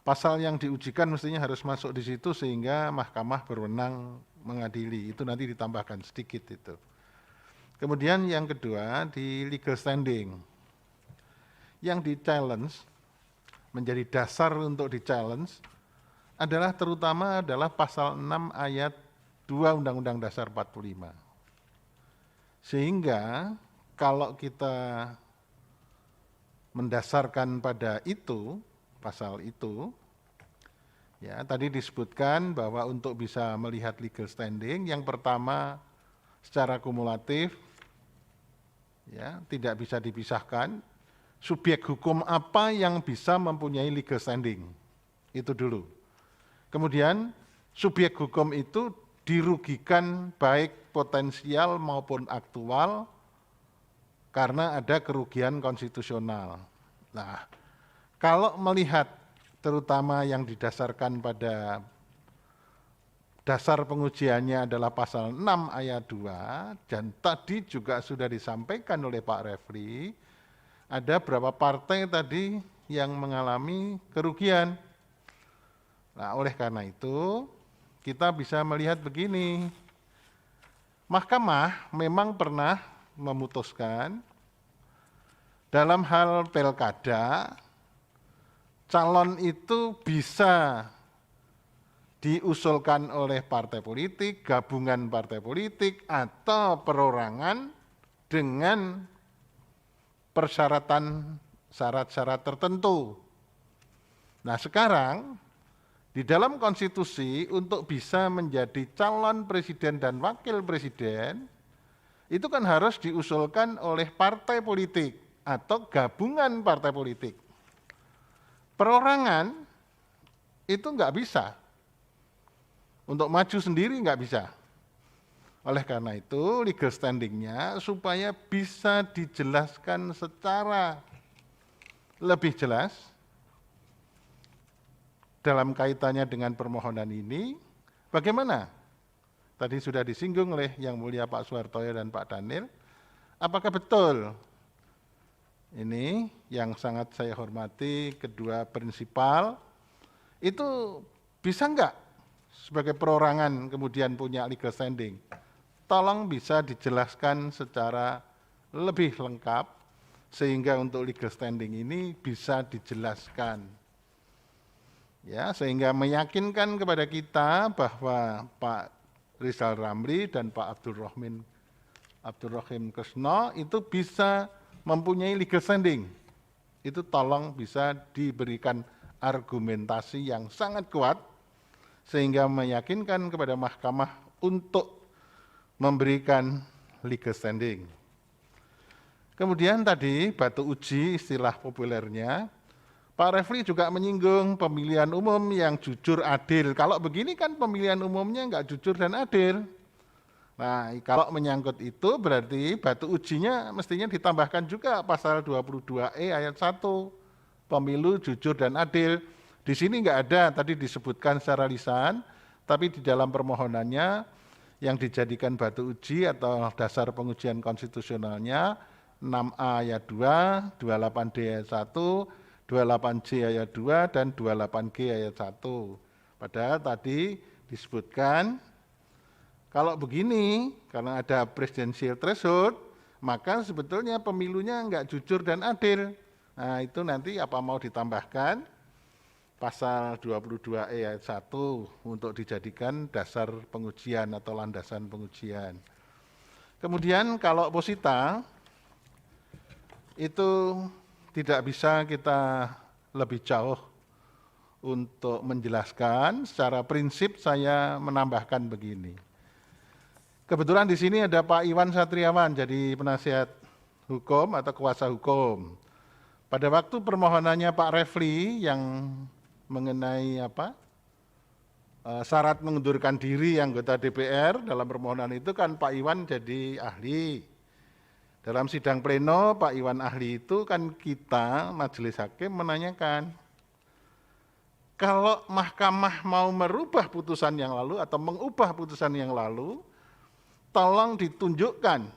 pasal yang diujikan mestinya harus masuk di situ sehingga mahkamah berwenang mengadili. Itu nanti ditambahkan sedikit itu. Kemudian yang kedua di legal standing. Yang di-challenge menjadi dasar untuk di-challenge adalah terutama adalah pasal 6 ayat 2 Undang-Undang Dasar 45. Sehingga kalau kita mendasarkan pada itu, pasal itu, ya tadi disebutkan bahwa untuk bisa melihat legal standing, yang pertama secara kumulatif, ya tidak bisa dipisahkan, subjek hukum apa yang bisa mempunyai legal standing, itu dulu. Kemudian subjek hukum itu dirugikan baik potensial maupun aktual, karena ada kerugian konstitusional. Nah, kalau melihat terutama yang didasarkan pada dasar pengujiannya adalah pasal 6 ayat 2, dan tadi juga sudah disampaikan oleh Pak Refli, ada berapa partai tadi yang mengalami kerugian. Nah, oleh karena itu, kita bisa melihat begini, Mahkamah memang pernah memutuskan dalam hal pilkada, calon itu bisa diusulkan oleh partai politik, gabungan partai politik, atau perorangan dengan persyaratan syarat-syarat tertentu. Nah sekarang di dalam konstitusi untuk bisa menjadi calon presiden dan wakil presiden, itu kan harus diusulkan oleh partai politik atau gabungan partai politik. Perorangan itu nggak bisa. Untuk maju sendiri nggak bisa. Oleh karena itu legal standing-nya supaya bisa dijelaskan secara lebih jelas dalam kaitannya dengan permohonan ini, bagaimana? Tadi sudah disinggung oleh Yang Mulia Pak Suhartoyo dan Pak Daniel, apakah betul Ini yang sangat saya hormati kedua prinsipal, itu bisa enggak sebagai perorangan kemudian punya legal standing? Tolong bisa dijelaskan secara lebih lengkap sehingga untuk legal standing ini bisa dijelaskan. Ya, sehingga meyakinkan kepada kita bahwa Pak Rizal Ramli dan Pak Abdul Rahim Kresno itu bisa mempunyai legal standing. Itu tolong bisa diberikan argumentasi yang sangat kuat sehingga meyakinkan kepada mahkamah untuk memberikan legal standing. Kemudian tadi batu uji istilah populernya, Pak Refli juga menyinggung pemilihan umum yang jujur adil. Kalau begini kan pemilihan umumnya enggak jujur dan adil. Nah, kalau menyangkut itu berarti batu ujinya mestinya ditambahkan juga pasal 22E ayat 1, pemilu jujur dan adil. Di sini enggak ada, tadi disebutkan secara lisan, tapi di dalam permohonannya yang dijadikan batu uji atau dasar pengujian konstitusionalnya 6A ayat 2, 28D ayat 1, 28C ayat 2, dan 28G ayat 1. Padahal tadi disebutkan kalau begini, karena ada presidensial threshold, maka sebetulnya pemilunya enggak jujur dan adil. Nah, itu nanti apa mau ditambahkan pasal 22E ayat 1 untuk dijadikan dasar pengujian atau landasan pengujian. Kemudian kalau posita, itu tidak bisa kita lebih jauh untuk menjelaskan. Secara prinsip saya menambahkan begini. Kebetulan di sini ada Pak Iwan Satriawan jadi penasihat hukum atau kuasa hukum. Pada waktu permohonannya Pak Refli yang mengenai syarat mengundurkan diri anggota DPR dalam permohonan itu kan Pak Iwan jadi ahli. Dalam sidang pleno Pak Iwan ahli itu kan kita majelis hakim menanyakan, kalau mahkamah mau merubah putusan yang lalu atau mengubah putusan yang lalu, tolong ditunjukkan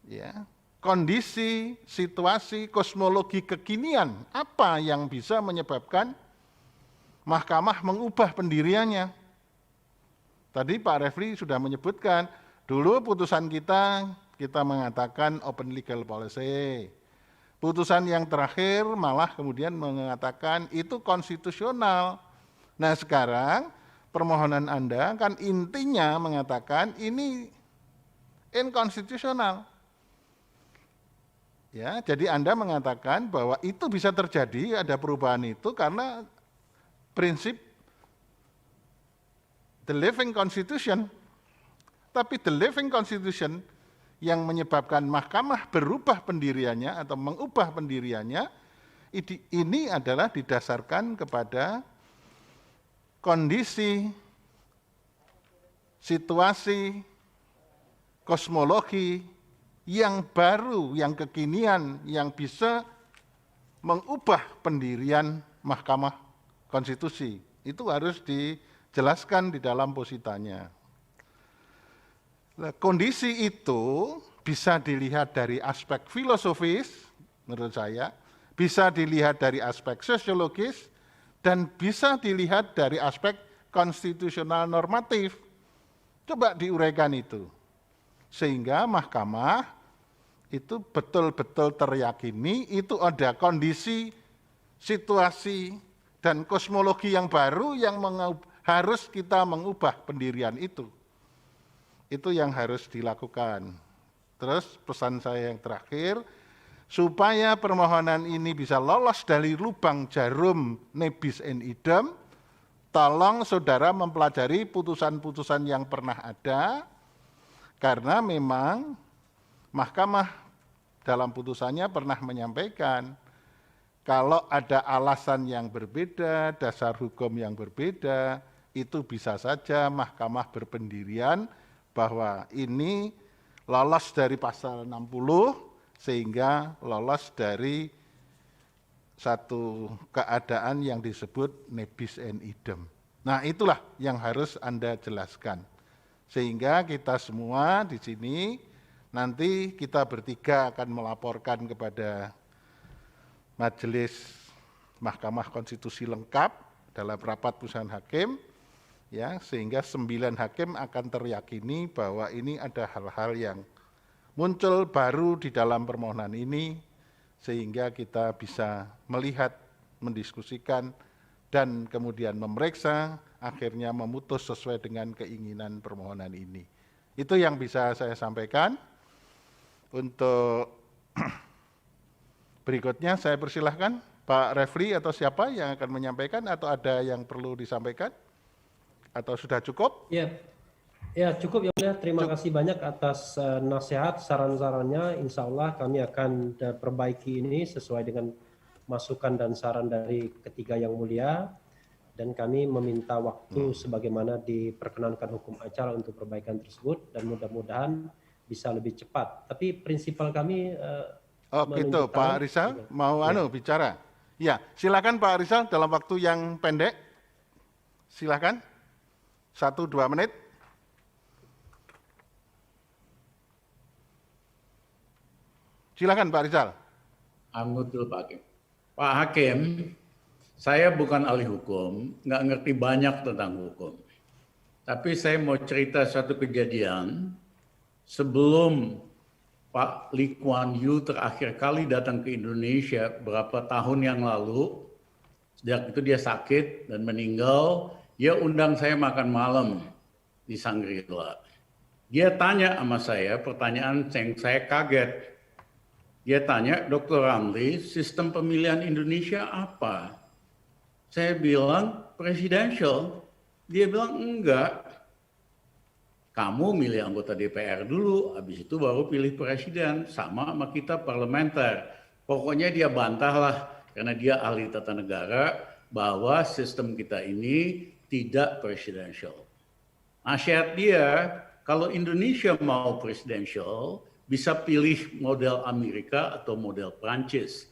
ya, kondisi, situasi, kosmologi kekinian, apa yang bisa menyebabkan mahkamah mengubah pendiriannya. Tadi Pak Refli sudah menyebutkan, dulu putusan kita mengatakan open legal policy. Putusan yang terakhir malah kemudian mengatakan itu konstitusional. Nah sekarang permohonan Anda kan intinya mengatakan ini inkonstitusional. Ya, jadi Anda mengatakan bahwa itu bisa terjadi, ada perubahan itu karena prinsip the living constitution. Tapi the living constitution yang menyebabkan mahkamah berubah pendiriannya atau mengubah pendiriannya, ini adalah didasarkan kepada kondisi, situasi, kosmologi yang baru, yang kekinian, yang bisa mengubah pendirian Mahkamah Konstitusi. Itu harus dijelaskan di dalam positanya. Kondisi itu bisa dilihat dari aspek filosofis, menurut saya, bisa dilihat dari aspek sosiologis, dan bisa dilihat dari aspek konstitusional normatif. Coba diuraikan itu. Sehingga mahkamah itu betul-betul teryakini itu ada kondisi, situasi, dan kosmologi yang baru yang harus kita mengubah pendirian itu. Itu yang harus dilakukan. Terus pesan saya yang terakhir, supaya permohonan ini bisa lolos dari lubang jarum nebis in idem, tolong saudara mempelajari putusan-putusan yang pernah ada, karena memang mahkamah dalam putusannya pernah menyampaikan, kalau ada alasan yang berbeda, dasar hukum yang berbeda, itu bisa saja mahkamah berpendirian bahwa ini lolos dari pasal 60, sehingga lolos dari satu keadaan yang disebut nebis in idem. Nah itulah yang harus Anda jelaskan. Sehingga kita semua di sini nanti kita bertiga akan melaporkan kepada Majelis Mahkamah Konstitusi lengkap dalam rapat putusan hakim, ya, sehingga 9 hakim akan teryakini bahwa ini ada hal-hal yang muncul baru di dalam permohonan ini, sehingga kita bisa melihat, mendiskusikan, dan kemudian memeriksa, akhirnya memutus sesuai dengan keinginan permohonan ini. Itu yang bisa saya sampaikan. Untuk berikutnya saya persilahkan Pak Refli atau siapa yang akan menyampaikan, atau ada yang perlu disampaikan, atau sudah cukup?
Ya cukup ya mulia. Terima kasih banyak atas nasihat, saran-sarannya. Insya Allah kami akan perbaiki ini sesuai dengan masukan dan saran dari ketiga yang mulia. Dan kami meminta waktu sebagaimana diperkenankan hukum acara untuk perbaikan tersebut, dan mudah-mudahan bisa lebih cepat. Tapi prinsipal kami
Oh gitu, Pak Rizal mau bicara. Ya, silakan Pak Rizal dalam waktu yang pendek. Silakan. 1-2 menit. Silakan Pak Rizal.
Anggota Pak Hakim. Pak Hakim, saya bukan ahli hukum, nggak ngerti banyak tentang hukum. Tapi saya mau cerita satu kejadian sebelum Pak Lee Kuan Yew terakhir kali datang ke Indonesia berapa tahun yang lalu. Sejak itu dia sakit dan meninggal, dia undang saya makan malam di Shangri-La. Dia tanya sama saya pertanyaan yang saya kaget. Dia tanya, Dr. Ramli, sistem pemilihan Indonesia apa? Saya bilang presidential. Dia bilang enggak. Kamu milih anggota DPR dulu, habis itu baru pilih presiden. Sama kita parlementer. Pokoknya dia bantahlah karena dia ahli tata negara bahwa sistem kita ini tidak presidential. Nasihat dia, kalau Indonesia mau presidential, bisa pilih model Amerika atau model Prancis.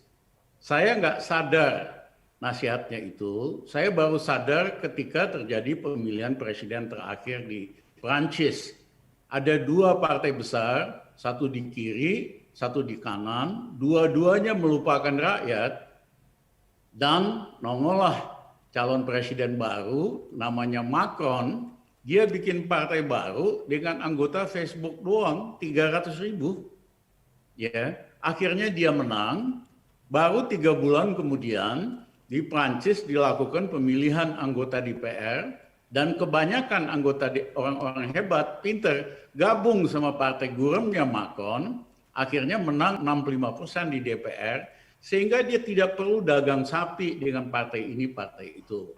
Saya nggak sadar nasihatnya itu, saya baru sadar ketika terjadi pemilihan presiden terakhir di Prancis. Ada 2 partai besar, satu di kiri, satu di kanan, dua-duanya melupakan rakyat, dan nongollah calon presiden baru, namanya Macron. Dia bikin partai baru dengan anggota Facebook doang, 300.000. Ya, akhirnya dia menang. Baru 3 bulan kemudian di Prancis dilakukan pemilihan anggota DPR, dan kebanyakan anggota orang-orang hebat, pinter, gabung sama partai guremnya Macron, akhirnya menang 65% di DPR, sehingga dia tidak perlu dagang sapi dengan partai ini, partai itu.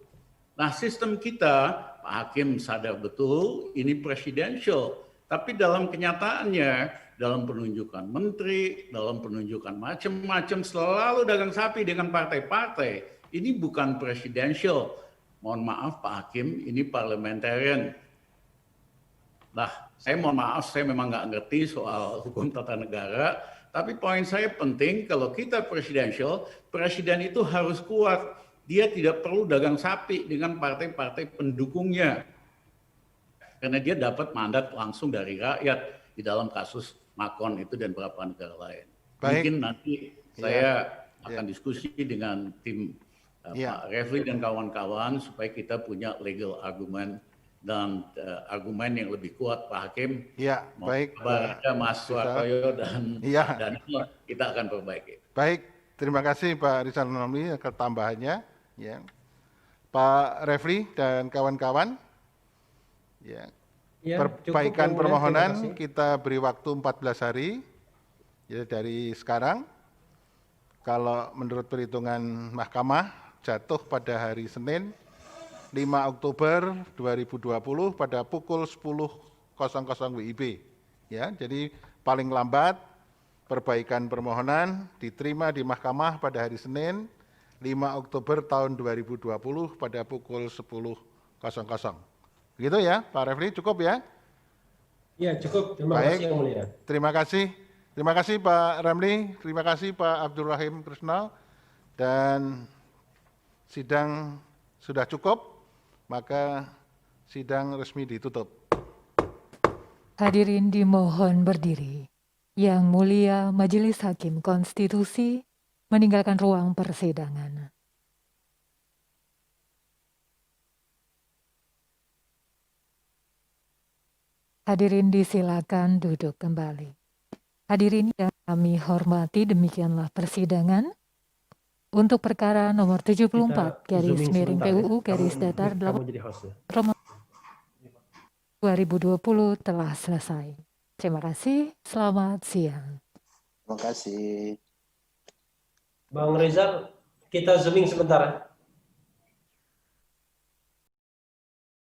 Nah, sistem kita, Pak Hakim sadar betul ini presidential, tapi dalam kenyataannya, dalam penunjukan menteri, dalam penunjukan macam-macam, selalu dagang sapi dengan partai-partai. Ini bukan presidential. Mohon maaf Pak Hakim, ini parliamentarian. Nah, saya mohon maaf, saya memang nggak ngerti soal hukum tata negara, tapi poin saya penting, kalau kita presidential, presiden itu harus kuat. Dia tidak perlu dagang sapi dengan partai-partai pendukungnya. Karena dia dapat mandat langsung dari rakyat di dalam kasus Macron itu dan beberapa negara lain.
Baik.
Mungkin nanti saya akan diskusi dengan tim Pak Refli dan kawan-kawan supaya kita punya legal argument dan argumen yang lebih kuat, Pak Hakim.
Ya, baik.
Ada Mas Suhartoyo dan kita akan perbaiki.
Baik, terima kasih Pak Rizal Ramli atas tambahannya. Ya. Pak Refli dan kawan-kawan, ya. Perbaikan permohonan kita beri waktu 14 hari, ya, dari sekarang. Kalau menurut perhitungan mahkamah jatuh pada hari Senin 5 Oktober 2020 pada pukul 10.00 WIB. Ya, jadi paling lambat perbaikan permohonan diterima di mahkamah pada hari Senin 5 Oktober tahun 2020 pada pukul 10.00. Begitu ya, Pak Refli, cukup ya?
Ya, cukup. Terima kasih yang mulia.
Terima kasih. Terima kasih Pak Ramli, terima kasih Pak Abdul Rahim Krishna, dan sidang sudah cukup, maka sidang resmi ditutup.
Hadirin dimohon berdiri. Yang Mulia Majelis Hakim Konstitusi meninggalkan ruang persidangan. Hadirin disilakan duduk kembali. Hadirin yang kami hormati, demikianlah persidangan untuk perkara nomor 74 garis
zooming
miring
sebentar ya.
PUU garis datar
Kamu jadi host ya.
2020 telah selesai. Terima kasih, selamat siang.
Terima kasih.
Bang Rizal, kita zooming sebentar.